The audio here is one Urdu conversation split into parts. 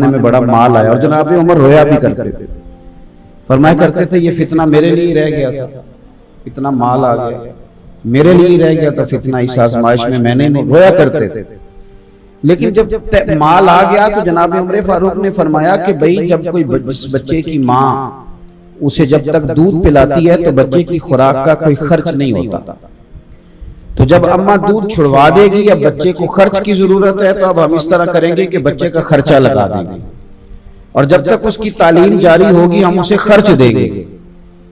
میں بڑا مال آیا، اور جناب عمر رویا بھی کرتے تھے، فرمایا کرتے تھے یہ فتنہ میرے لیے رہ گیا تھا، اتنا مال آ گیا میرے لیے رہ گیا تھا فتنہ، اس آزمائش میں نے رویا کرتے تھے۔ لیکن جب مال آ گیا تو جناب عمر فاروق نے فرمایا کہ بھئی جب کوئی بچے کی ماں اسے جب تک دودھ پلاتی ہے تو بچے کی خوراک کا کوئی خرچ نہیں ہوتا، تو جب اماں دودھ چھڑوا دے گی یا بچے کو خرچ کی ضرورت ہے تو اب ہم اس طرح کریں گے کہ بچے کا خرچہ لگا دیں گے، اور جب تک اس کی تعلیم جاری ہوگی ہم اسے خرچ دیں گے۔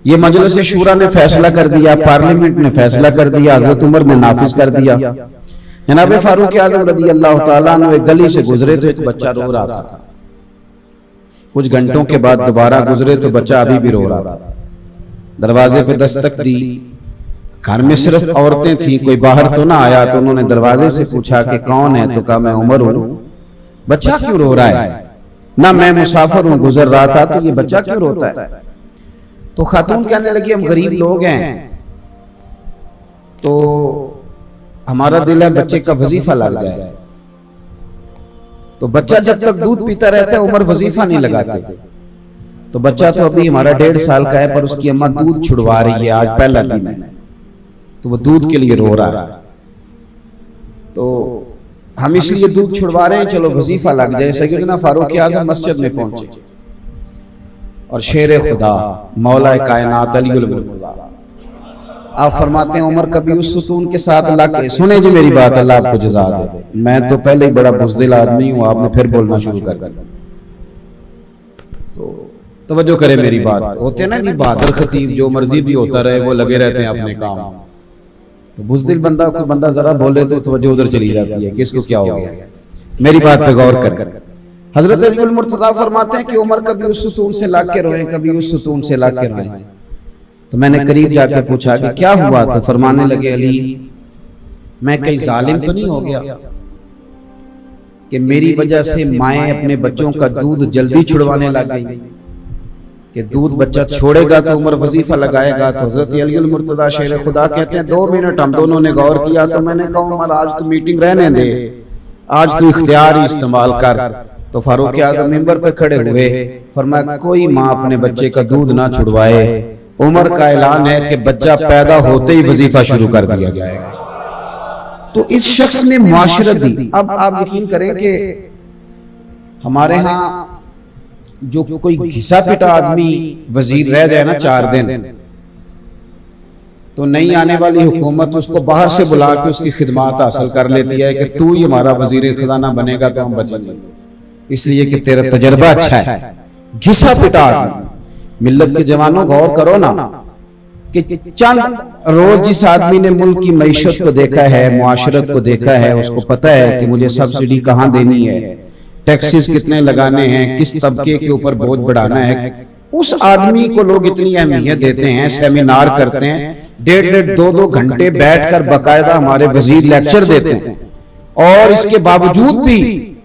یہ مجلس شورا نے فیصلہ کر دیا، پارلیمنٹ نے فیصلہ کر دیا، حضرت عمر نے نافذ کر دیا۔ جناب فاروق اعظم رضی اللہ تعالیٰ عنہ ایک گلی سے گزرے تو ایک بچہ رو رہا تھا، کچھ گھنٹوں کے بعد دوبارہ گزرے تو بچہ ابھی بھی رو رہا تھا۔ دروازے پہ دستک دی، گھر میں صرف عورتیں تھیں، کوئی باہر تو نہ آیا، تو انہوں نے دروازے سے پوچھا کہ کون ہے؟ تو کہا میں عمر ہوں۔ بچہ کیوں رو رہا ہے؟ نہ میں مسافر ہوں، گزر رہا تھا، تو یہ بچہ کیوں روتا ہے؟ تو خاتون کہنے لگی ہم غریب لوگ ہیں تو ہمارا دل ہے بچے کا وظیفہ لگ جائے، تو بچہ جب تک دودھ پیتا رہتا ہے عمر وظیفہ نہیں لگاتے، تو بچہ تو ابھی ہمارا 1.5 سال کا ہے، پر اس کی اماں دودھ چھڑوا رہی ہے، آج پہلا دن ہے تو وہ دودھ کے لیے رو رہا ہے، تو ہم اس لیے دودھ چھڑوا رہے ہیں، چلو وظیفہ لگ جائے۔ سیدنا فاروق اعظم مسجد میں پہنچے اور شیر خدا مولا کائنات علی المرتضی آپ فرماتے ہیں عمر کبھی اس ستون کے ساتھ لگ کے سنیں جی میری بات، اللہ آپ کو جزا دے، میں تو پہلے ہی بڑا بزدل آدمی ہوں، آپ نے پھر بولنا شروع کر دیا، تو توجہ کرے میری بات۔ ہوتے ہیں نا جی بہادر خطیب، جو مرضی بھی ہوتا رہے وہ لگے رہتے ہیں اپنے کام، تو بزدل بندہ کوئی بندہ ذرا بولے تو توجہ ادھر چلی جاتی ہے کہ اس کو کیا ہو گیا۔ میری بات پہ غور کر۔ حضرت علی المرتضی فرماتے ہیں کہ عمر کبھی اس ستون سے لگ کے روئیں، کبھی اس ستون سے لگ کے روئیں، تو میں نے قریب جا کے پوچھا کہ کیا ہوا؟ تو فرمانے لگے علی میں کہیں ظالم تو نہیں ہو گیا کہ میری وجہ سے مائیں اپنے بچوں کا دودھ جلدی چھڑوانے لگ گئی، کہ دودھ بچہ چھوڑے گا تو عمر وظیفہ لگائے گا۔ تو حضرت علی المرتضی شیر خدا کہتے ہیں 2 منٹ ہم دونوں نے غور کیا، تو میں نے کہا عمر آج تو میٹنگ رہنے دے، آج تو اختیار ہی استعمال کر۔ تو فاروق اعظم منبر پہ کھڑے ہوئے، فرمایا کوئی ماں اپنے بچے کا دودھ نہ چھڑوائے، عمر کا اعلان ہے کہ بچہ پیدا ہوتے ہی وظیفہ شروع کر دیا جائے گا۔ تو اس شخص نے معاشرت دی۔ اب آپ یقین کریں کہ ہمارے ہاں جو کوئی گھسا پٹا آدمی وزیر رہ جائے نا 4 دن، تو نئی آنے والی حکومت اس کو باہر سے بلا کے اس کی خدمات حاصل کر لیتی ہے کہ تو ہی ہمارا وزیر خزانہ بنے گا تو ہم بچیں گے، اس لیے کہ تیرا تجربہ اچھا ہے۔ گھسا پٹا آدمی، ملت کے جوانوں غور کرو نا کہ چند روز جس آدمی نے ملک کی معیشت کو دیکھا ہے، معاشرت کو دیکھا ہے، اس کو پتہ ہے کہ مجھے سبسڈی کہاں دینی ہے، ٹیکسز کتنے لگانے ہیں، کس طبقے کے اوپر بوجھ بڑھانا ہے، اس آدمی کو لوگ اتنی اہمیت دیتے ہیں، سیمینار کرتے ہیں، 1.5-2 گھنٹے بیٹھ کر باقاعدہ ہمارے وزیر لیکچر دیتے ہیں، اور اس کے باوجود بھی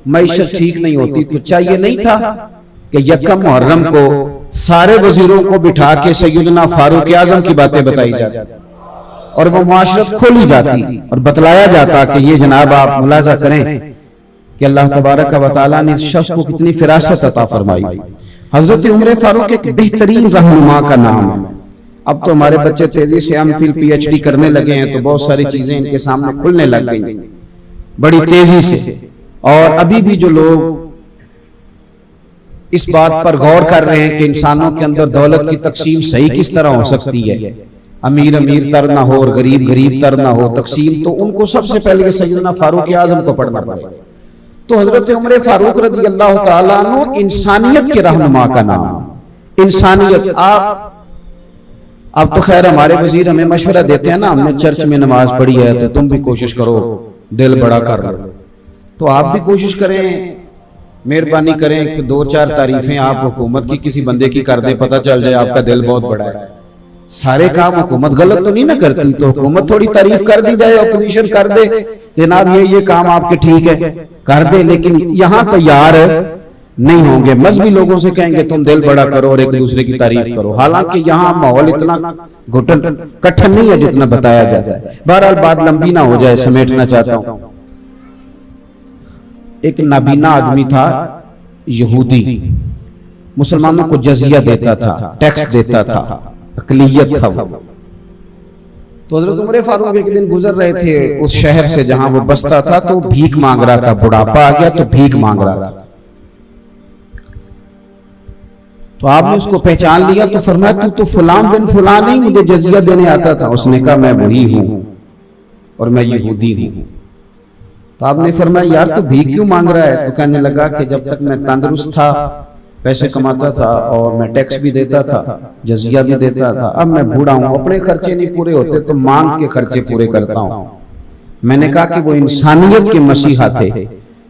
معیشت ٹھیک نہیں ہوتی۔ تو چاہیے نہیں تھا کہ یکم محرم کو سارے وزیروں کو بٹھا کے سیدنا فاروق اعظم کی باتیں بتائی جاتی اور وہ معاشرت کھولی جاتی اور بتلایا جاتا کہ یہ جناب آپ ملاحظہ کریں کہ اللہ تبارک و تعالیٰ نے اس شخص کو کتنی فراست عطا فرمائی۔ حضرت عمر فاروق ایک بہترین رہنما کا نام ہے۔ اب تو ہمارے بچے تیزی سے M Phil P H D کرنے لگے ہیں، تو بہت ساری چیزیں ان کے سامنے کھلنے لگ گئی بڑی تیزی سے، اور ابھی بھی جو لوگ اس بات پر غور کر رہے ہیں کہ انسانوں کے اندر دولت کی تقسیم صحیح کس طرح ہو سکتی ہے، امیر امیر تر نہ ہو اور غریب غریب تر نہ ہو تقسیم، تو ان کو سب سے پہلے سیدنا فاروق اعظم کو پڑھنا پڑے گا۔ تو حضرت عمر فاروق رضی اللہ تعالیٰ عنہ انسانیت کے رہنما کا نام، انسانیت۔ اب تو خیر ہمارے وزیر ہمیں مشورہ دیتے ہیں نا، ہم نے چرچ میں نماز پڑھی ہے تو تم بھی کوشش کرو دل بڑا کر لو، تو آپ بھی کوشش کریں، مہربانی کریں کہ 2-4 تعریفیں آپ حکومت کی کسی بندے کی کر دیں، پتہ چل جائے آپ کا دل بہت بڑا ہے۔ سارے کام حکومت غلط تو نہیں نہ کرتی، تو حکومت تھوڑی تعریف کر دی جائے، اپوزیشن کر دے جناب یہ کام آپ کے ٹھیک ہے کر دے، لیکن یہاں تیار نہیں ہوں گے، مذہبی لوگوں سے کہیں گے تم دل بڑا کرو اور ایک دوسرے کی تعریف کرو، حالانکہ یہاں ماحول اتنا کٹھن نہیں ہے جتنا بتایا جاتا ہے۔ بہرحال بات لمبی نہ ہو جائے، سمیٹنا چاہتا ہوں۔ ایک نابینا آدمی تھا، یہودی مسلمانوں کو جزیہ دیتا تھا، ٹیکس دیتا تھا، اقلیت تھا وہ. تو حضرت عمر فاروق ایک دن گزر رہے تھے اس شہر سے جہاں وہ بستا تھا، تو بھیک مانگ رہا تھا، بڑھاپا آ گیا تو بھیک مانگ رہا تھا. تو آپ نے اس کو پہچان لیا تو فرمایا تو فلان بن فلان نہیں مجھے جزیہ دینے آتا تھا. اس نے کہا میں وہی ہوں اور میں یہودی ہوں. تو آپ نے فرمایا یار تو بھیک کیوں مانگ رہا ہے؟ تو کہنے لگا کہ جب تک میں تندرست تھا، پیسے کماتا تھا اور میں ٹیکس بھی دیتا تھا، جزیہ بھی دیتا تھا، اب میں بوڑھا ہوں، اپنے خرچے نہیں پورے ہوتے تو مانگ کے خرچے پورے کرتا ہوں. میں نے کہا کہ وہ انسانیت کے مسیحا تھے.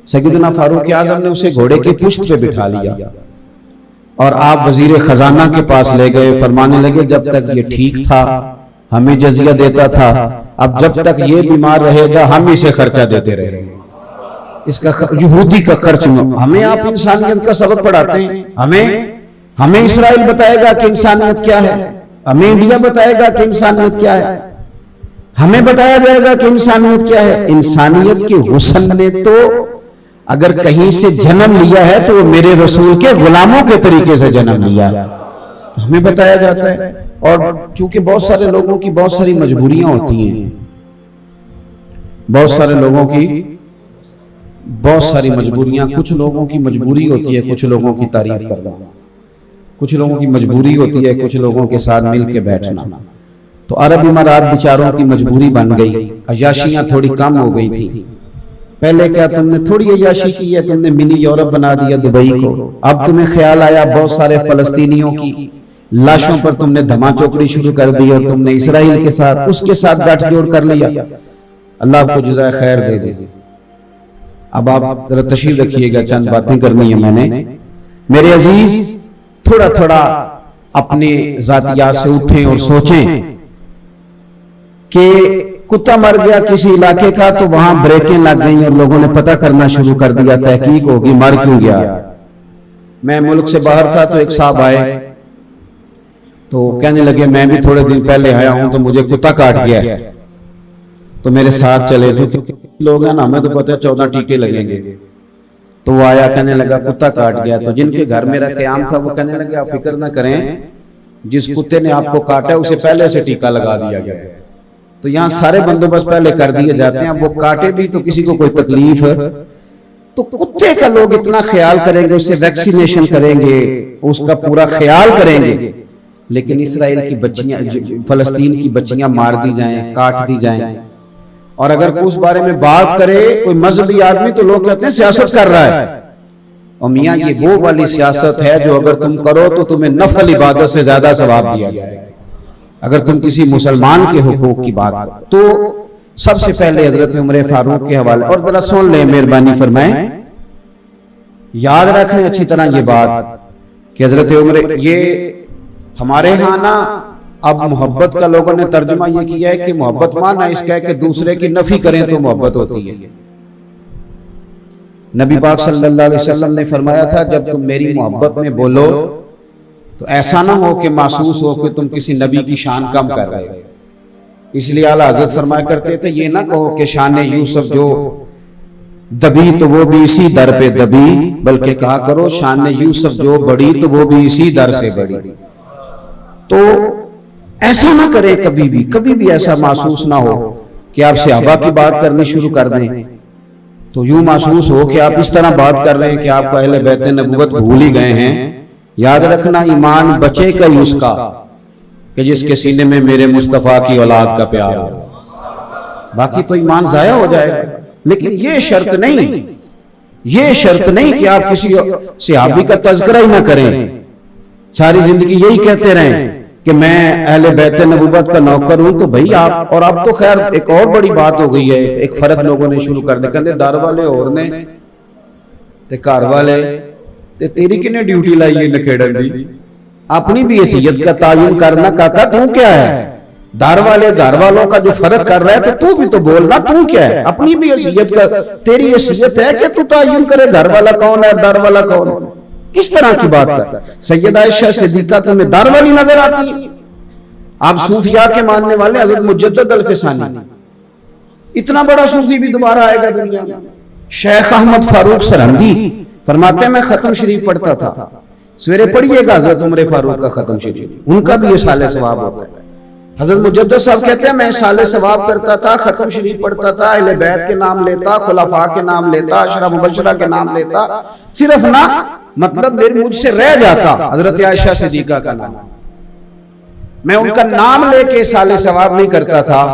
سیدنا فاروق اعظم نے اسے گھوڑے کی پشت پہ بٹھا لیا اور آپ وزیر خزانہ کے پاس لے گئے. فرمانے لگے جب تک یہ ٹھیک تھا ہمیں جزیہ دیتا تھا، اب جب تک یہ بیمار رہے گا ہم اسے خرچہ دیتے رہیں گے. اس کا یہودی کا خرچ ہمیں آپ انسانیت کا سبق پڑھاتے ہیں. ہمیں اسرائیل بتائے گا کہ انسانیت کیا ہے، ہمیں انڈیا بتائے گا کہ انسانیت کیا ہے، ہمیں بتایا جائے گا کہ انسانیت کیا ہے. انسانیت کے حسن نے تو اگر کہیں سے جنم لیا ہے تو وہ میرے رسول کے غلاموں کے طریقے سے جنم لیا ہے، ہمیں بتایا جاتا ہے. اور چونکہ بہت سارے لوگوں کی بہت ساری مجبوریاں ہوتی ہیں، بہت سارے لوگوں کی بہت ساری مجبوریاں، کچھ لوگوں کی مجبوری ہوتی ہے کچھ لوگوں کی تعریف کرنا، کچھ لوگوں کی مجبوری ہوتی ہے کچھ لوگوں کے ساتھ مل کے بیٹھنا. تو عرب امارات بیچاروں کی مجبوری بن گئی، عیاشیاں تھوڑی کم ہو گئی تھی. پہلے کیا تم نے تھوڑی عیاشی کی ہے، تم نے منی یورپ بنا دیا دبئی کو. اب تمہیں خیال آیا بہت سارے فلسطینیوں کی لاشوں پر تم نے دھما چوکڑی شروع کر دی اور تم نے اسرائیل کے ساتھ اس کے ساتھ گٹھ جوڑ کر لیا. اللہ آپ کو جزائے خیر دے دے. اب آپ ذرا تشریف رکھیے گا، چند باتیں کرنی ہیں میں نے. میرے عزیز تھوڑا تھوڑا اپنے ذاتیات سے اٹھیں اور سوچیں کہ کتا مر گیا کسی علاقے کا تو وہاں بریکیں لگ گئیں اور لوگوں نے پتہ کرنا شروع کر دیا، تحقیق ہوگی مر کیوں گیا. میں ملک سے باہر تھا تو ایک صاحب آئے تو کہنے لگے میں بھی تھوڑے دن پہلے آیا ہوں تو مجھے کتا کاٹ گیا ہے. تو میرے ساتھ چلے تو لوگ ہیں نا، ہمیں تو پتہ ہے 14 ٹیکے لگیں گے. تو وہ آیا کہنے لگا کتا کاٹ گیا. تو جن کے گھر میرا قیام تھا وہ کہنے لگے آپ فکر نہ کریں، جس کتے نے آپ کو کاٹا اسے پہلے سے ٹیکا لگا دیا گیا ہے. تو یہاں سارے بندوبست پہلے کر دیے جاتے ہیں. وہ کاٹے بھی تو کسی کو کوئی تکلیف تو کتے کا لوگ اتنا خیال کریں گے، اسے ویکسینیشن کریں گے، اس کا پورا خیال کریں گے. لیکن اسرائیل کی بچیاں، فلسطین کی بچیاں مار دی جائیں، کاٹ دی جائیں، اور اگر کوئی اس بارے میں بات کرے کوئی مذہبی آدمی تو لوگ کہتے ہیں سیاست کر رہا ہے. اور میاں یہ وہ والی سیاست ہے جو اگر تم کرو تو تمہیں نفل عبادت سے زیادہ ثواب دیا جائے گا اگر تم کسی مسلمان کے حقوق کی بات کرو. تو سب سے پہلے حضرت عمر فاروق کے حوالے، اور ذرا سن لیں مہربانی فرمائیں، یاد رکھیں اچھی طرح یہ بات کہ حضرت عمر، یہ ہمارے ہاں نا اب محبت کا لوگوں نے ترجمہ یہ کیا ہے کہ محبت مانا اس کا ہے کہ دوسرے کی نفی کریں تو محبت ہوتی ہے. نبی پاک صلی اللہ علیہ وسلم نے فرمایا تھا جب تم میری محبت میں بولو تو ایسا نہ ہو کہ محسوس ہو کہ تم کسی نبی کی شان کم کر رہے ہو. اس لیے اعلیٰ حضرت فرمایا کرتے تھے یہ نہ کہو کہ شان یوسف جو دبی تو وہ بھی اسی در پہ دبی، بلکہ کہا کرو شان یوسف جو بڑی تو وہ بھی اسی در سے بڑی. تو ایسا نہ کرے، کبھی بھی ایسا محسوس نہ ہو کہ آپ صحابہ کی بات کرنی شروع کر دیں تو یوں محسوس ہو کہ آپ اس طرح بات کر رہے ہیں کہ آپ کو اہل بیت نبوت بھول ہی گئے ہیں. یاد رکھنا ایمان بچے کا ہی اس کا کہ جس کے سینے میں میرے مصطفیٰ کی اولاد کا پیار ہو، باقی تو ایمان ضائع ہو جائے گا. لیکن یہ شرط نہیں کہ آپ کسی صحابی کا تذکرہ ہی نہ کریں، ساری زندگی یہی کہتے رہیں کہ میں اہل بیت نبوت کا نوکر ہوں. تو بھئی آپ، اور اب تو خیر ایک اور بڑی بات ہو گئی ہے، ایک فرق لوگوں نے شروع کر دیا، کہتے در والے اور نے تے گھر والے تے تیری کنے ڈیوٹی لائی ہے نکھیڑن دی. اپنی بھی حیثیت کا تعین کرنا، کہتا تو کیا ہے؟ در والے گھر والوں کا جو فرق کر رہا ہے تو بھی تو بولنا، تو کیا ہے؟ اپنی بھی حیثیت کا، تیری حیثیت ہے کہ تو تعین کرے گھر والا کون ہے در والا کون ہے. کس طرح کی بات کرتا ہے؟ سیدہ عائشہ صدیقہ تمہیں دار والی نظر آتی ہے؟ آپ صوفیاء کے ماننے والے حضرت مجدد الفسانی، اتنا بڑا صوفی بھی دوبارہ آئے گا دنیا میں. شیخ احمد فاروق سرہندی فرماتے ہیں میں ختم شریف پڑھتا تھا. سویرے پڑھیے گا حضرت عمر فاروق کا ختم شریف, ان کا بھی یہ سال ثواب ہوتا ہے. حضرت مجدد صاحب کہتے ہیں میں سال ثواب کرتا تھا, ختم شریف پڑھتا تھا, اہل بیت کے نام لیتا, خلفاء کے نام لیتا, عشرہ مبشرہ کے نام لیتا, صرف نہ مطلب مجھ سے رہ جاتا حضرت عائشہ صدیقہ کا نام, میں ان کا نام لے کے سال ثواب نہیں کرتا تھا.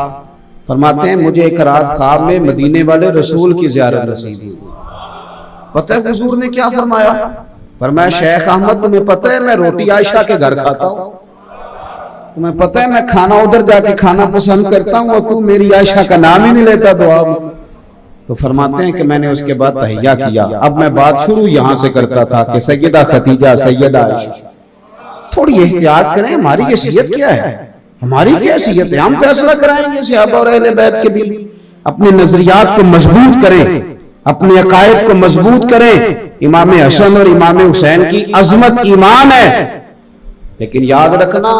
فرماتے ہیں مجھے ایک رات خواب میں مدینے والے رسول کی زیارت نصیب ہوئی. پتہ ہے حضور نے کیا فرمایا؟ فرمایا شیخ احمد تمہیں پتہ ہے میں روٹی عائشہ کے گھر کھاتا ہوں, تمہیں پتہ ہے میں کھانا ادھر جا کے کھانا پسند کرتا ہوں اور تو میری عائشہ کا نام ہی نہیں لیتا دعا میں. تو فرماتے ہیں کہ میں نے اس کے بعد تحیہ کیا. اب میں بات شروع یہاں سے کرتا تھا کہ سیدہ خدیجہ, سیدہ عائشہ. تھوڑی احتیاط کریں, ہماری حیثیت کیا ہے, ہماری کیا حیثیت ہے؟ ہم فیصلہ کرائیں گے صحابہ اور اہل بیت کے بھی. اپنے نظریات کو مضبوط کریں, اپنے عقائد کو مضبوط کریں. امام حسن اور امام حسین کی عظمت ایمان ہے, لیکن یاد رکھنا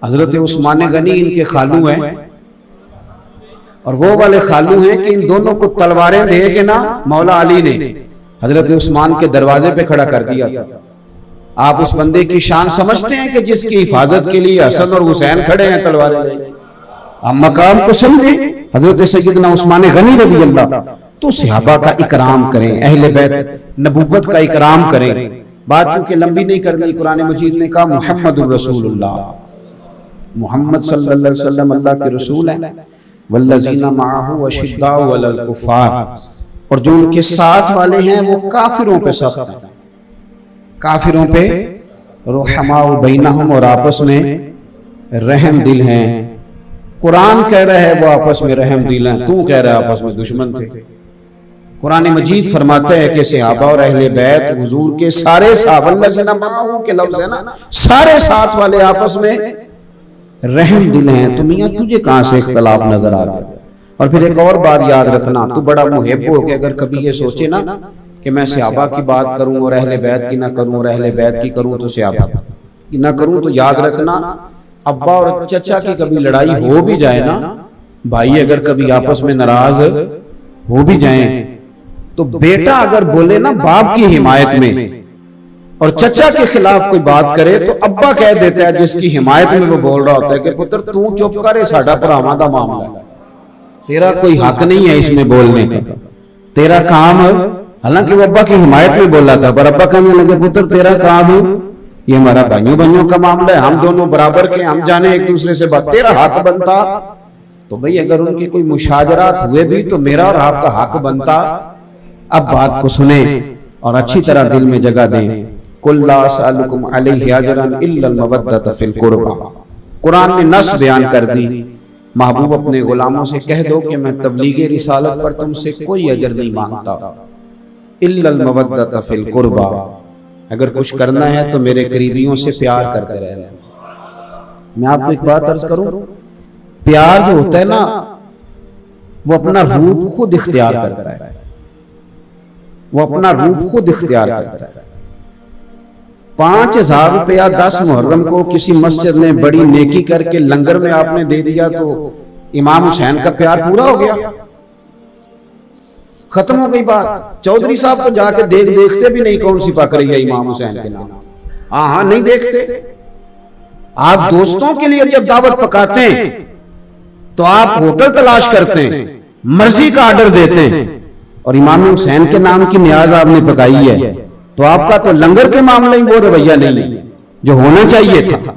حضرت عثمان غنی ان کے خالو ہیں, اور وہ والے خالو ہیں کہ ان دونوں کو تلواریں دے کے نا مولا علی نے حضرت عثمان کے دروازے پہ کھڑا کر دیا تھا. آپ اس بندے کی شان سمجھتے ہیں کہ جس کی حفاظت کے لیے حسن اور حسین کھڑے ہیں تلواریں لے. آپ مقام کو سمجھیں, حضرت سیدنا عثمان غنی رضی اللہ. تو صحابہ کا اکرام کریں, اہل بیت نبوت کا اکرام کریں. بات چونکہ لمبی نہیں کرنی, قرآن مجید نے کہا محمد الرسول اللہ, محمد صلی اللہ علیہ وسلم اللہ کے رسول ہیں. والذین معہ اشداء علی الکفار, اور جو ان کے ساتھ والے ہیں وہ کافروں پہ سخت ہیں, کافروں پہ رحماء بینہم, اور آپس میں رحم دل ہیں. قرآن کہہ رہا ہے وہ آپس میں رحم دل ہیں, تو کہہ رہا ہے آپس میں دشمن تھے. قرآن مجید فرماتا ہے کہ صحابہ اور اہل بیت حضور کے سارے صحابہ, الذین معہ کے لفظ ہے نا, سارے ساتھ والے آپس میں رحم دل ہیں. تو میاں تجھے کہاں سے اختلاف نظر آ گیا؟ اور پھر ایک اور بات یاد رکھنا, تو بڑا محب ہو کہ اگر کبھی یہ سوچے نا کہ میں صحابہ کی بات کروں اور اہل بیت کی نہ کروں, اور اہل بیت کی کروں تو صحابہ کی نہ کروں, تو یاد رکھنا ابا اور چچا کی کبھی لڑائی ہو بھی جائے نا, بھائی اگر کبھی آپس میں ناراض ہو بھی جائیں, تو بیٹا اگر بولے نا باپ کی حمایت میں اور چچا کے خلاف کوئی بات کرے, تو ابا کہہ دیتا ہے جس کی حمایت میں وہ بول رہا ہوتا ہے کہ پتر تو چپ کرے, ساڈا پراواں دا معاملہ ہے, تیرا کوئی حق نہیں ہے اس میں بولنے کا, تیرا کام, حالانکہ وہ ابا کی حمایت میں بولا تھا, پر ابا کہنے لگے پتر تیرا کام یہ ہمارا بھائیوں کا معاملہ ہے, ہم دونوں برابر کے, ہم جانے ایک دوسرے سے بات, تیرا حق بنتا. تو بھئی اگر ان کی کوئی مشاجرات ہوئے بھی تو میرا اور آپ کا حق بنتا. اب بات کو سنیں اور اچھی طرح دل میں جگہ دیں. قُلْ لَا أَسْأَلُكُمْ عَلَيْهِ أَجْرًا إِلَّا الْمَوَدَّةَ فِي الْقُرْبَى. قرآن نے نص بیان کر دی, محبوب اپنے غلاموں سے کہہ دو کہ میں تبلیغ رسالت پر تم سے کوئی اجر نہیں مانگتا, إِلَّا الْمَوَدَّةَ فِي الْقُرْبَى. اگر کچھ کرنا ہے تو میرے قریبیوں سے پیار کرتے رہنا. میں آپ کو ایک بات عرض کروں, پیار جو ہوتا ہے نا وہ اپنا روپ خود اختیار کرتا ہے, وہ اپنا روپ خود اختیار کرتا ہے. 5,000 روپیہ 10 محرم کو کسی مسجد میں بڑی نیکی کر کے لنگر میں آپ نے دے دیا تو امام حسین کا پیار پورا ہو گیا, ختم ہو گئی بات. چودھری صاحب تو جا کے دیکھتے بھی نہیں کون سی پک رہی ہے امام حسین کے نام, ہاں نہیں دیکھتے. آپ دوستوں کے لیے جب دعوت پکاتے ہیں تو آپ ہوٹل تلاش کرتے ہیں, مرضی کا آرڈر دیتے ہیں, اور امام حسین کے نام کی نیاز آپ نے پکائی ہے, تو آپ کا تو لنگر کے معاملے میں وہ رویہ نہیں ہے جو ہونا چاہیے تھا.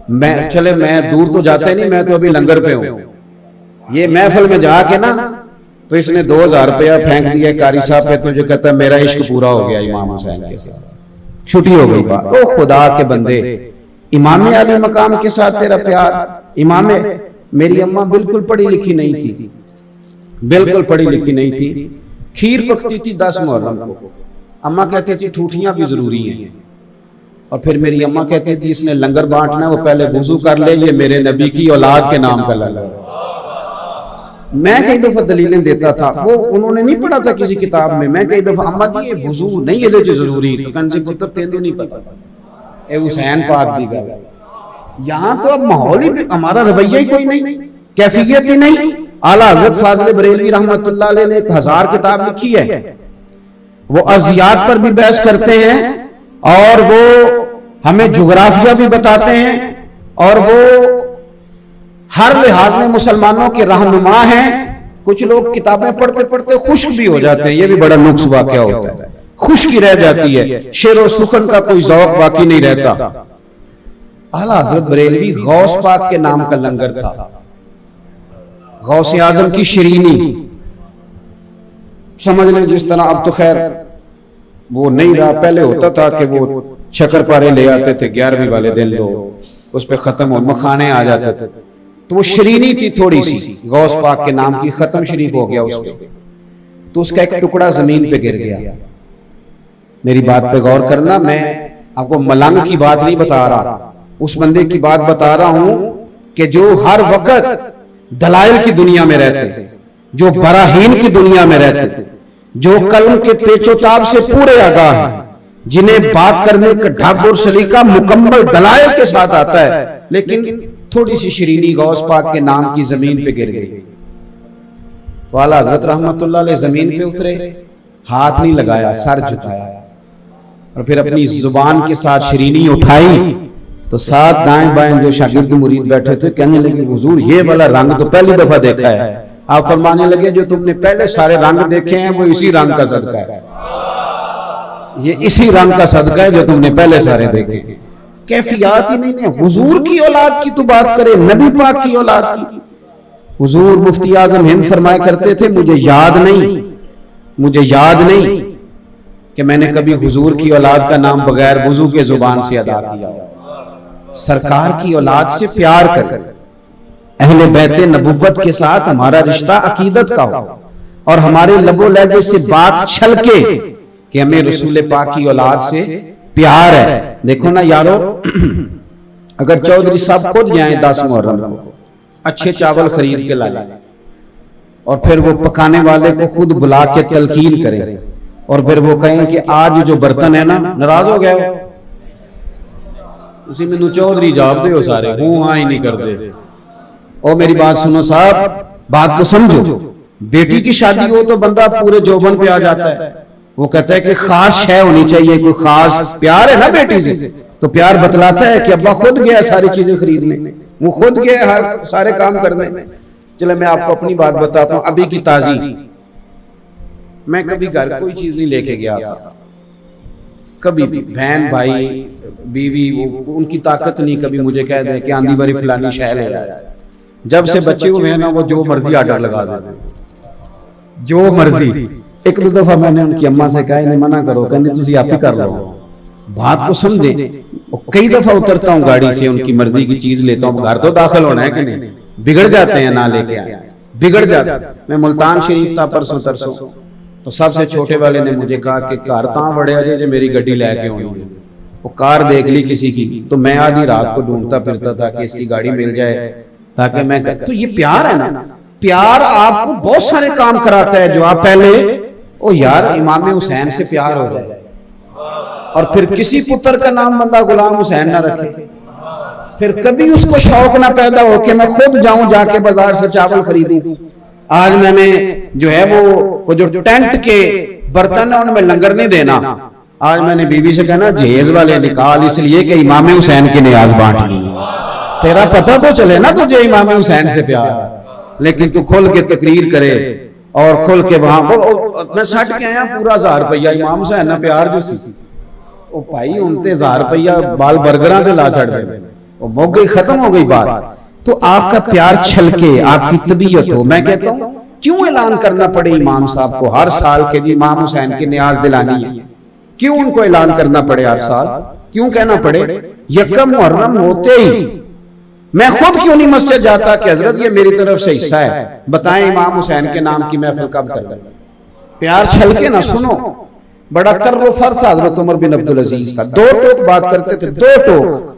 میں دور تو جاتے نہیں, میں تو ابھی لنگر پہ ہوں. یہ محفل میں جا کے نا تو اس نے 2,000 روپیہ پھینک دیا قاری صاحب پہ, تو جو کہتا ہے میرا عشق پورا ہو گیا امام حسین کے ساتھ, چھٹی ہو گئی بات. او خدا کے بندے, امام علی مقام کے ساتھ تیرا پیار. امام, میری اماں بالکل پڑھی لکھی نہیں تھی, بالکل پڑھی لکھی نہیں تھی, کھیر پکتی تھی 10 محرم کو. اماں کہتے تھی ٹھوٹیاں بھی ضروری ہیں, اور پھر میری اماں کہتی تھی اس نے لنگر بانٹنا وہ پہلے وضو کر لے, یہ میرے نبی کی اولاد کے نام کا لنگر. میں کئی دفعہ دلیلیں دیتا تھا, وہ انہوں نے نہیں پڑھا تھا کسی کتاب میں. میں کئی دفعہ اماں جی یہ وضو نہیں ہے جو ضروری, تو کہنے سے پتر تینوں نہیں پتا, اے حسین پاک دی گل. یہاں تو اب ماحول ہی, ہمارا رویہ ہی کوئی نہیں, کیفیت ہی نہیں. اعلیٰ حضرت فاضل بریلوی رحمت اللہ علیہ نے 1000 کتاب لکھی ہے, وہ ارضیات پر بھی بحث کرتے ہیں اور وہ ہمیں جغرافیہ بھی بتاتے ہیں اور وہ ہر لحاظ میں مسلمانوں کے رہنما ہیں. کچھ لوگ کتابیں پڑھتے پڑھتے خشک بھی ہو جاتے ہیں, یہ بھی بڑا نقص واقعہ ہوتا ہے, خشکی رہ جاتی ہے, شعر و سخن کا کوئی ذوق باقی نہیں رہتا. اعلیٰ حضرت بریلوی غوث پاک کے نام کا لنگر تھا, غوث اعظم کی شرینی سمجھ لیں, جس طرح اب تو خیر وہ نہیں رہا, پہلے ہوتا تھا کہ وہ شکر پارے لے آتے تھے 11ویں والے دن, لوگ اس پہ ختم ہو مکھانے آ جاتے تھے, تو وہ شرینی تھی تھوڑی سی, غوث پاک کے نام کی, ختم شریف ہو گیا اس پہ, تو اس کا ایک ٹکڑا زمین پہ گر گیا. میری بات پہ غور کرنا, میں آپ کو ملنگ کی بات نہیں بتا رہا, اس بندے کی بات بتا رہا ہوں کہ جو ہر وقت دلائل کی دنیا میں رہتے ہیں, جو براہین کی دنیا میں رہتے ہیں, جو قلم کے پیچ و تاب سے پورے آگاہ ہیں, جنہیں بات کرنے کا ڈھب اور سلیقہ مکمل دلائل کے ساتھ آتا ہے, لیکن تھوڑی سی شرینی غوث پاک کے نام کی زمین پہ گر گئی. تو اعلیٰ حضرت رحمت اللہ علیہ زمین پہ اترے, ہاتھ نہیں لگایا, سر جھکایا, اور پھر اپنی زبان کے ساتھ شرینی اٹھائی, تو ساتھ دائیں بائیں جو شاگرد مرید بیٹھے تھے کہنے لگے حضور یہ والا رنگ تو پہلی دفعہ دیکھا ہے. آپ فرمانے لگے جو تم نے پہلے سارے رنگ دیکھے ہیں وہ اسی رنگ کا صدقہ ہے, یہ اسی رنگ کا صدقہ ہے جو تم نے پہلے سارے دیکھے ہیں. کیفیات ہی نہیں ہے, حضور کی اولاد کی تو بات کرے, نبی پاک کی اولاد کی. حضور مفتی اعظم ہند فرمایا کرتے تھے مجھے یاد نہیں کہ میں نے کبھی حضور کی اولاد کا نام بغیر وضو کے زبان سے ادا کیا. سرکار کی اولاد سے پیار کر, اہل بیت نبوت کے ساتھ ہمارا رشتہ عقیدت کا ہو, اور ہمارے لب و لہجے سے بات چھلکے کہ ہمیں رسول پاک کی اولاد سے پیار ہے. دیکھو نا یارو, اگر چودھری صاحب خود جائیں 10 محرم کو اچھے چاول خرید کے لائیں, اور پھر وہ پکانے والے کو خود بلا کے تلقین کریں, اور پھر وہ کہیں کہ آج جو برتن ہے نا ناراض ہو گیا ہو, اسی میں چودھری جاب دے ہو سارے, ہوں ہاں ہی نہیں کر دے. او میری بات سنو صاحب, بات کو سمجھو. بیٹی کی شادی ہو تو بندہ پورے جوبن پہ آ جاتا ہے, وہ کہتا ہے کہ خاص شے ہونی چاہیے, کوئی خاص پیار ہے نا بیٹی سے, تو پیار بتلاتا ہے کہ ابا خود گیا ساری چیزیں خریدنے, وہ خود گیا ہر سارے کام کرنے. چلے میں آپ کو اپنی بات بتاتا ہوں, ابھی کی تازی, میں کبھی گھر کوئی چیز نہیں لے کے گیا تھا, کبھی بھی بہن بھائی بیوی ان کی طاقت نہیں کبھی مجھے کہہ دے کہ آندھی باری فلانی شے لے آیا. جب سے بچے ہوئے ہیں نا وہ جو مرضی آرڈر لگا دیتے ہیں, جو مرضی. ایک دو دفعہ میں نے ان کی اماں سے کہا انہیں منع کرو, کہنے تسی آپ ہی کر لو. بات کو سمجھے, کئی دفعہ اترتا ہوں گاڑی سے, ان کی مرضی کی چیز لیتا ہوں, گھر تو داخل ہونا ہے کہ نہیں, بگڑ جاتے ہیں نہ لے کے آئے, بگڑ جاتے. میں ملتان شریف تھا پرسوں ترسوں, تو سب سے چھوٹے والے نے مجھے کہا کہ کار تاں بڑے آجے جو میری گڈی لے کے ہونی ہے. وہ کار دیکھ لی کسی کی, تو میں آدھی رات کو ڈھونڈتا پھرتا تھا کہ اس کی گاڑی مل جائے تاکہ میں, تو یہ پیار ہے نا. پیار آپ کو بہت سارے کام کراتا ہے جو آپ پہلے او یار امام حسین سے پیار ہو جائے, اور پھر کسی پتر کا نام بندہ غلام حسین نہ رکھے, پھر کبھی اس کو شوق نہ پیدا ہو کہ میں خود جاؤں جا کے بازار سے چاول خریدوں. آج میں نے جو ہے وہ جو ٹینٹ کے برتن ہیں ان میں لنگر نہیں دینا, آج میں نے بیوی سے کہنا جہیز والے نکال, اس لیے کہ امام حسین کی نیاز بانٹنی. تیرا پتہ تو چلے نا تجھے امام حسین سے پیار, لیکن تو کھل کے تقریر کرے اور کھل کے وہاں میں سٹ کے آیا پورا 1000 روپیہ امام حسین نہ پیار جو سی, او بھائی انتے 1000 روپیہ بال برگراں دے لا چھڑ دے, وہ موگ گئی, ختم ہو گئی بات. تو آپ کا پیار چھلکے, آپ کی طبیعت ہو. میں کہتا ہوں کیوں اعلان کرنا پڑے امام صاحب کو ہر سال کے لیے امام حسین کی نیاز دلانی ہے, کیوں ان کو اعلان کرنا پڑے ہر سال, کیوں کہنا پڑے؟ یکم محرم ہوتے ہی میں خود کیوں نہیں مسجد جاتا کہ حضرت یہ میری طرف سے حصہ ہے, بتائیں امام حسین کے نام کی محفل کب کر لیں. پیار چھلکے نہ. سنو, بڑا کر و فر تھا حضرت عمر بن عبدالعزیز کا, 2 ٹوک بات کرتے تھے, 2 ٹوک.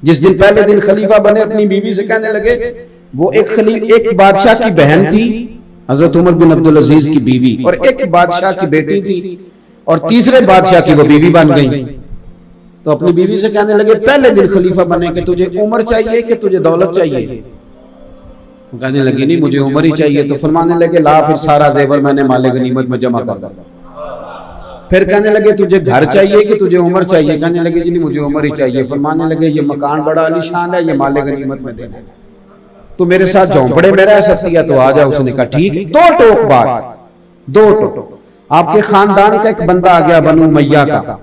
جس دن پہلے دن خلیفہ بنے اپنی بیوی سے کہنے لگے, وہ ایک بادشاہ کی بہن تھی حضرت عمر بن عبدالعزیز کی بیوی, اور ایک بادشاہ کی بیٹی تھی, اور تیسرے بادشاہ کی وہ بیوی بن گئی. تو اپنی بیوی سے کہنے لگے پہلے دن خلیفہ بنے کہ تجھے عمر چاہیے کہ تجھے دولت چاہیے؟ کہنے لگی نہیں مجھے عمر ہی چاہیے. تو فرمانے لگے لا پھر سارا زیور میں نے مال غنیمت میں جمع کر دیا. پھر کہنے لگے تجھے گھر چاہیے کہ تجھے عمر چاہیے؟ کہنے لگے جی نہیں مجھے عمر ہی چاہیے۔ فرمانے لگے یہ مکان بڑا عالی شان ہے، یہ مال غنیمت میں دینا، تو میرے ساتھ جھونپڑے میں رہ سکتی ہے تو آ جا۔ اس نے کہا ٹھیک۔ دو ٹوک بات، دو ٹوک۔ آپ کے خاندان کا ایک بندہ آ گیا بنو امیہ کا،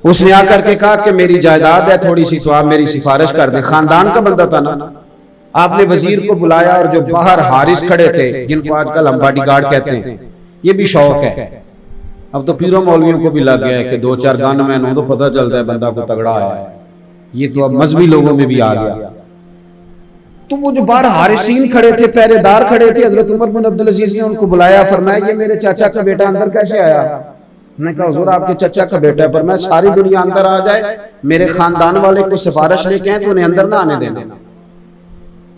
اس نے آ کر کے کہا کہ میری جائیداد ہے تھوڑی سی، تو آپ میری سفارش کر دیں۔ خاندان کا بندہ تھا نا۔ آپ نے وزیر کو بلایا، اور جو باہر حارس کھڑے تھے جن کو آج کل ہم باڈی گارڈ کہتے ہیں، یہ بھی شوق ہے۔ اب تو پیروں مولویوں کو بھی لگ گیا ہے کہ دو چار گن مین ہوں تو پتہ چلتا ہے بندہ کو تگڑا آیا ہے، یہ تو اب مذہبی لوگوں میں بھی آ گیا۔ تو وہ جو باہر حارسین کھڑے تھے، پہرے دار کھڑے تھے، حضرت عمر بن عبدالعزیز نے ان کو بلایا، فرمایا یہ میرے چاچا کا بیٹا اندر کیسے آیا؟ انہوں نے کہا حضور آپ کے چچا کا بیٹا ہے، فرمایا ساری دنیا اندر آ جائے، میرے خاندان والے کو سفارش لے کے ہیں تو انہیں اندر نہ آنے دینا،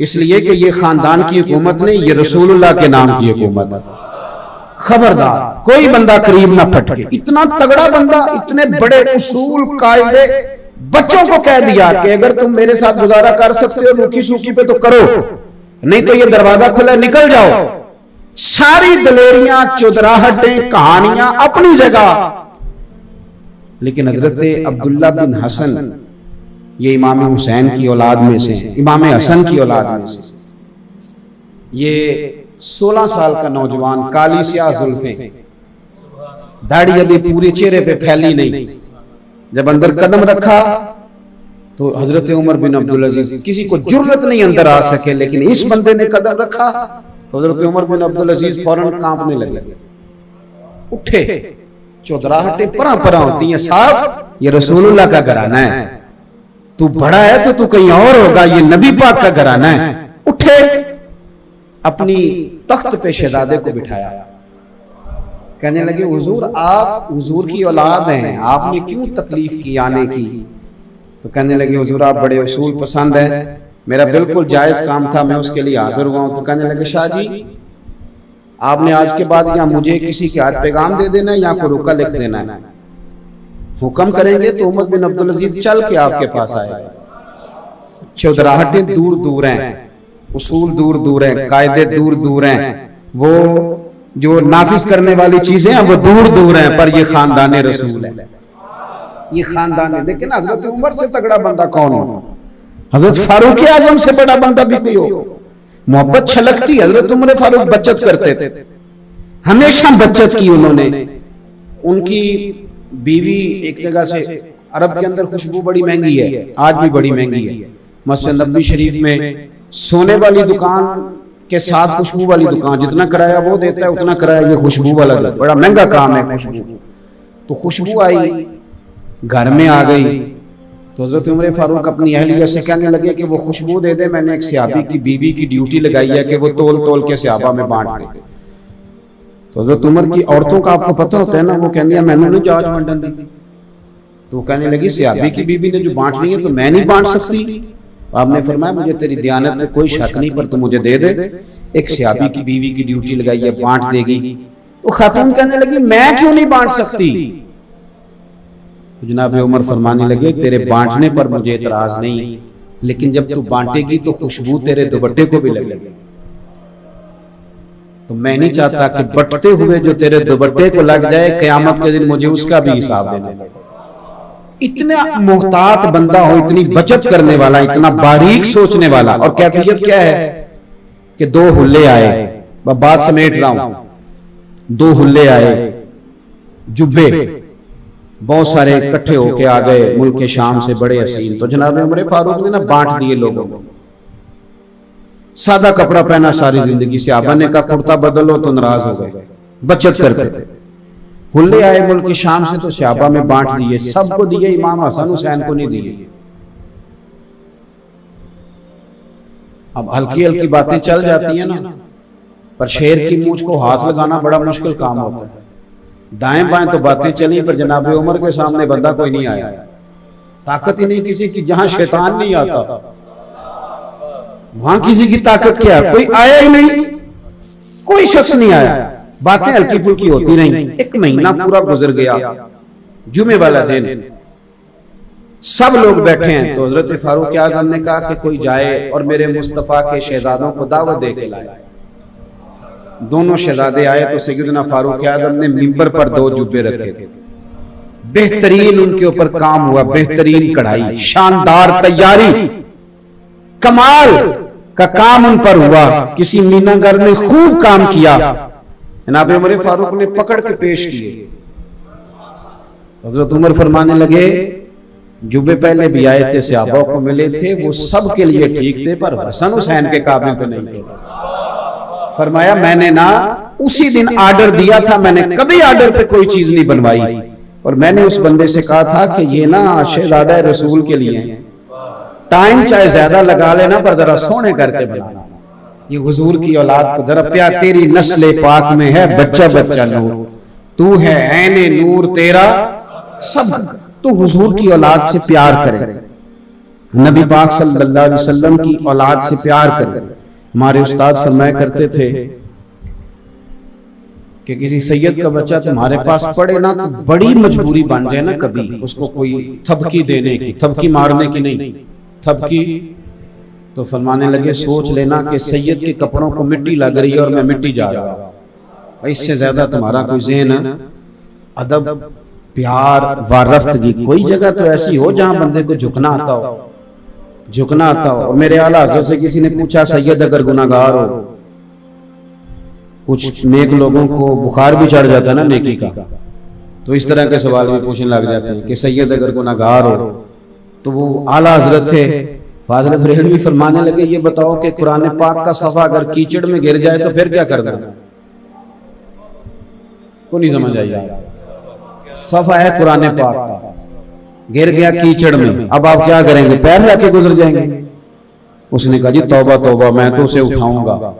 اس لیے کہ یہ خاندان کی حکومت نہیں، یہ رسول اللہ کے نام کی حکومت ہے۔ خبردار کوئی بندہ قریب نہ پھٹکے۔ اتنا تگڑا بندہ، اتنے بڑے اصول قاعدے، بچوں کو کہہ دیا کہ اگر تم میرے ساتھ گزارا کر سکتے ہو روکی سوکی پہ تو کرو، نہیں تو یہ دروازہ کھلا نکل جاؤ۔ ساری دلیریاں، چودراہٹیں، کہانیاں اپنی جگہ، لیکن حضرت عبداللہ بن حسن، یہ امام حسین کی اولاد میں سے، امام حسن کی اولاد میں سے، یہ 16 سال کا نوجوان، کالی سیاہ زلفیں، داڑھی ابھی پورے چہرے پہ پھیلی نہیں، جب اندر قدم رکھا تو حضرت عمر بن عبدالعزیز کسی کو جرت نہیں اندر آ سکے، لیکن اس بندے نے قدم رکھا تو حضرت عمر بن عبدالعزیز فوراً کانپنے لگے، اٹھے۔ چودراہٹیں پرا پرا ہوتی ہیں، صاحب یہ رسول اللہ کا گھرانہ ہے، تو بڑا ہے تو کہیں اور ہوگا، یہ نبی پاک کا گھرانہ ہے۔ اٹھے، اپنی تخت پہ شہزادے کو بٹھایا، کہنے لگے حضور آپ حضور کی اولاد ہیں، آپ نے کیوں تکلیف کی آنے کی؟ تو کہنے لگے حضور آپ بڑے اصول پسند ہیں، میرا بالکل جائز کام تھا، میں اس کے لیے حاضر ہوا ہوں۔ تو کہنے لگے شاہ جی آپ نے آج کے بعد یا مجھے کسی کے ہاتھ پیغام دے دینا ہے یا کوئی رکا لکھ دینا ہے، حکم کریں گے تو عمر بن عبدالعزیز چل کے آپ کے پاس آئے گا۔ چودراہٹیں دور دور ہیں، اصول دور دور ہیں، قاعدے دور دور ہیں، وہ جو نافذ کرنے والی چیزیں ہیں وہ دور دور ہیں، پر یہ خاندان رسول ہے، یہ خاندان ہے۔ لیکن حضرت عمر سے تگڑا بندہ کون ہو؟ حضرت فاروق اعظم سے بڑا بندہ بھی کوئی ہو؟ محبت چھلکتی، حضرت عمر فاروق بچت کرتے تھے، ہمیشہ بچت کی انہوں نے۔ ان کی بیوی ایک جگہ سے، عرب کے اندر خوشبو بڑی مہنگی ہے، آج بھی بڑی مہنگی ہے، مسجد نبوی شریف میں سونے والی دکان کے ساتھ خوشبو والی دکان، جتنا کرایہ وہ دیتا ہے اتنا کرایہ یہ خوشبو والا دیتا ہے، بڑا مہنگا کام ہے خوشبو۔ تو خوشبو آئی، گھر میں آ گئی، تو حضرت عمر فاروق اپنی اہلیہ سے کہنے لگے کہ وہ خوشبو دے دے، میں نے ایک صحابی کی بیوی کی ڈیوٹی لگائی ہے کہ وہ تول تول کے صحابہ میں بانٹ دے۔ تو حضرت عمر کی عورتوں کا آپ کو پتہ ہوتا ہے نا، وہ کہنے میں نے نہیں جاج منڈن دی، تو وہ کہنے لگی صحابی کی بیوی نے جو بانٹنی ہے تو میں نہیں بانٹ سکتی؟ آپ نے فرمایا مجھے تیری دیانت میں کوئی شک نہیں، پر تو مجھے دے دے، ایک صحابی کی بیوی کی ڈیوٹی لگائی ہے، بانٹ دے گی۔ تو خاتون کہنے لگی میں کیوں نہیں بانٹ سکتی؟ تو جناب عمر فرمانے لگے تیرے بانٹنے پر مجھے اعتراض نہیں، لیکن جب تو بانٹے گی تو خوشبو تیرے دوپٹے کو بھی لگے گی، تو میں نہیں چاہتا کہ بٹتے ہوئے جو تیرے دوپٹے کو لگ جائے قیامت کے دن مجھے اس کا بھی حساب دینا پڑے۔ اتنا محتاط بندہ ہو، اتنی بچت کرنے والا، اتنا باریک سوچنے والا، اور کیفیت کیا ہے کہ دو حلے آئے، میں بات سمیٹ رہا ہوں، دو حلے آئے، جبے بہت سارے اکٹھے ہو کے آ گئے ملک شام سے بڑے حسین، تو جناب عمر فاروق نے نا بانٹ دیے لوگوں کو۔ سادہ کپڑا پہنا ساری زندگی، صحابہ نے کہا کرتا بدلو تو ناراض ہو گئے، بچت کرتے تھے۔ حلے آئے ملک شام سے تو صحابہ میں بانٹ دیے، سب کو دیے، امام حسن حسین کو نہیں دیے۔ اب ہلکی ہلکی باتیں چل جاتی ہیں نا، پر شیر کی مونچھ کو ہاتھ لگانا بڑا مشکل کام ہوتا ہے۔ دائیں بائیں تو باتیں چلیں، پر جناب عمر کے سامنے بندہ کوئی نہیں آیا، طاقت ہی نہیں کسی کی، جہاں شیطان نہیں آتا وہاں کسی کی طاقت کیا؟ کوئی آیا ہی نہیں، کوئی شخص نہیں آیا، باتیں ہلکی پھلکی ہوتی رہیں۔ ایک مہینہ پورا گزر گیا، جمعے والا دن، سب لوگ بیٹھے ہیں، تو حضرت فاروق اعظم نے کہا کہ کوئی جائے اور میرے مصطفیٰ کے شہزادوں کو دعوت دے کے لائے۔ دونوں شہزادے آئے تو سیدنا فاروق اعظم نے منبر پر 2 جبے رکھے تھے، بہترین ان کے اوپر کام ہوا، بہترین کڑھائی، شاندار تیاری، کمال کا کام ان پر ہوا، کسی مینا گھر نے خوب کام کیا، جناب عمر فاروق نے پکڑ کے پیش کیے۔ حضرت عمر فرمانے لگے جبے پہلے بھی آئے تھے، صحابہ کو ملے تھے، وہ سب کے لیے ٹھیک تھے، پر حسن حسین کے قابل تو نہیں تھے۔ فرمایا میں نے نا اسی دن آرڈر دیا تھا، میں نے کبھی آرڈر پہ کوئی چیز نہیں بنوائی، اور میں نے اس بندے سے کہا تھا کہ یہ نا شہزادہ رسول کے لیے ہیں، ٹائم چاہے زیادہ لگا لینا پر ذرا سونے کر کے بنانا، یہ حضور کی اولاد کو ذرا پیار، تیری نسل پاک میں ہے بچہ بچہ نور، تو ہے عین نور تیرا سب، تو حضور کی اولاد سے پیار کرے، نبی پاک صلی اللہ علیہ وسلم کی اولاد سے پیار کرے۔ ہمارے استاد فرمایا کرتے تھے کہ کسی سید کا بچہ تمہارے پاس پڑے نا تو بڑی مجبوری بن جائے نا کبھی اس کو کوئی تھپکی دینے کی، تھپکی مارنے کی نہیں، تھپکی، تو فرمانے لگے سوچ لینا کہ سید کے کپڑوں کو مٹی لگ رہی ہے اور میں مٹی جا رہا ہوں، اس سے زیادہ تمہارا کوئی ذہن ادب پیار وارفتگی، کوئی جگہ تو ایسی ہو جہاں بندے کو جھکنا آتا ہو، جھکنا آتا ہو۔ اور میرے اعلیٰ حضرت سے کسی نے پوچھا سید اگر گناہگار ہو، کچھ نیک لوگوں کو بخار بھی چڑھ جاتا ہے نا نیکی کا، تو اس طرح کے سوال بھی پوچھنے لگ جاتے ہیں کہ سید اگر گناہگار ہو، تو وہ اعلیٰ حضرت تھے فاضل بریلوی فرمانے لگے یہ بتاؤ کہ قرآن پاک کا صفحہ اگر کیچڑ میں گر جائے تو پھر کیا کرنا ہے؟ کو نہیں سمجھ آئی؟ صفحہ ہے قرآن پاک کا، گر گیا کیچڑ میں، اب آپ کیا کریں گے؟ پیر رکھ کے گزر جائیں گے؟ اس نے کہا جی توبہ توبہ، میں تو اسے اٹھاؤں گا،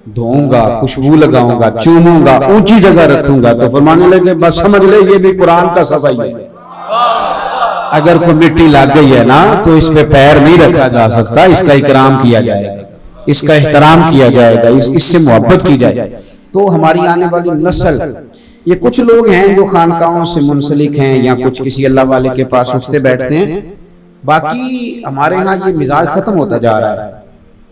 دھوؤں گا، خوشبو لگاؤں گا، چوموں گا، اونچی جگہ رکھوں گا۔ تو فرمانے لگے بس سمجھ لے یہ بھی قرآن کا صفحہ ہی ہے، اگر کوئی مٹی لگ گئی ہے نا تو اس پہ پیر نہیں رکھا جا سکتا، اس کا اکرام کیا جائے گا، اس کا احترام کیا جائے گا، اس سے محبت کی جائے۔ تو ہماری آنے والی نسل، یہ کچھ لوگ ہیں جو خانقاہوں سے منسلک ہیں یا کچھ کسی اللہ والے کے پاس اٹھتے بیٹھتے ہیں، باقی ہمارے ہاں یہ مزاج ختم ہوتا جا رہا ہے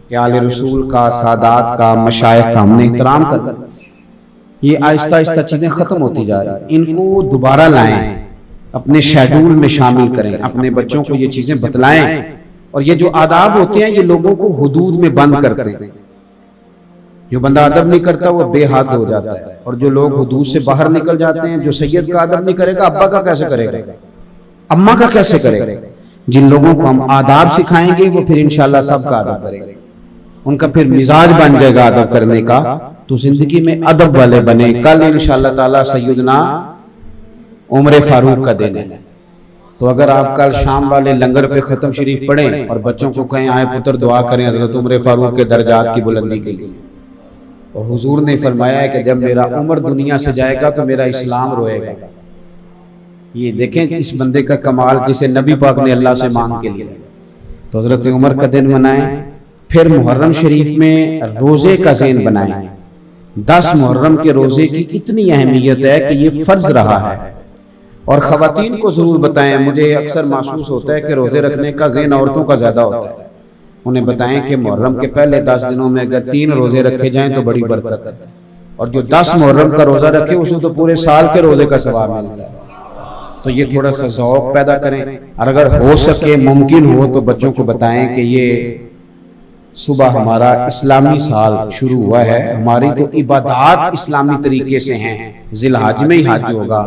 کہ آل رسول کا، سادات کا، مشائخ کا ہم نے احترام کرنا، یہ آہستہ آہستہ چیزیں ختم ہوتی جا رہی ہیں، ان کو دوبارہ لائیں، اپنے شیڈول میں شامل کریں، اپنے بچوں کو یہ چیزیں بتلائیں، اور یہ جو آداب ہوتے ہیں یہ لوگوں کو حدود میں بند کرتے ہیں، جو بندہ ادب نہیں کرتا وہ بے حد ہو جاتا ہے، اور جو لوگ حدود سے باہر نکل جاتے ہیں، جو سید کا ادب نہیں کرے گا ابا کا کیسے کرے گا، اماں کا کیسے کرے گا؟ جن لوگوں کو ہم آداب سکھائیں گے وہ پھر انشاءاللہ سب کا ادب کریں گے، ان کا پھر مزاج بن جائے گا ادب کرنے کا، تو زندگی میں ادب والے بنے۔ کل انشاءاللہ تعالی سیدنا عمر فاروق کا دن ہے، تو اگر آپ کل شام والے لنگر پہ ختم شریف پڑھیں اور بچوں کو کہیں آئے پتر دعا کریں حضرت عمر فاروق کے درجات کی بلندی کے لیے، اور حضور نے فرمایا ہے کہ جب میرا عمر دنیا سے جائے گا تو میرا اسلام روئے گا۔ یہ دیکھیں اس بندے کا کمال جسے نبی پاک نے اللہ سے مانگ کے لیا، تو حضرت عمر کا دن منائیں۔ پھر محرم شریف میں روزے کا ذہن بنائیں، 10 محرم کے روزے کی اتنی اہمیت ہے کہ یہ فرض رہا ہے، اور خواتین کو ضرور بتائیں، مجھے اکثر محسوس ہوتا ہے کہ روزے رکھنے کا ذہن عورتوں کا زیادہ ہوتا ہے، انہیں بتائیں کہ محرم کے پہلے 10 دنوں میں اگر 3 روزے رکھے جائیں تو بڑی برکت ہے، اور جو 10 محرم کا روزہ رکھے اسے تو پورے سال کے روزے کا ثواب ملتا ہے۔ تو یہ تھوڑا سا ذوق پیدا کریں، اور اگر ہو سکے ممکن ہو تو بچوں کو بتائیں کہ یہ صبح ہمارا اسلامی سال شروع ہوا ہے، ہماری تو عبادات اسلامی طریقے سے ہیں، ذی الحج میں ہی حج ہوگا،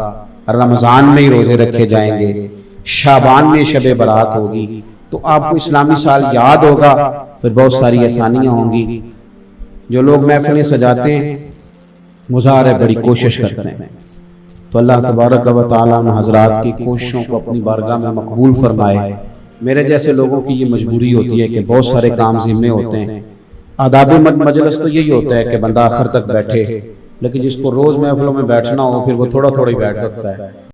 رمضان میں ہی روزے رکھے جائیں گے، شعبان میں شب برات ہوگی، تو آپ کو اسلامی سال یاد ہوگا، پھر بہت ساری آسانیاں ہوں گی۔ جو لوگ محفلیں سجاتے ہیں مظاہر ہے بڑی کوشش کرتے ہیں، تو اللہ تبارک و تعالیٰ ان حضرات کی کوششوں کو اپنی بارگاہ میں مقبول فرمائے۔ میرے جیسے لوگوں کی یہ مجبوری ہوتی ہے کہ بہت سارے کام ذمے ہوتے ہیں، آداب مجلس تو یہی ہوتا ہے کہ بندہ آخر تک بیٹھے، لیکن جس کو روز محفلوں میں بیٹھنا ہو پھر وہ تھوڑا تھوڑا ہی بیٹھ سکتا ہے۔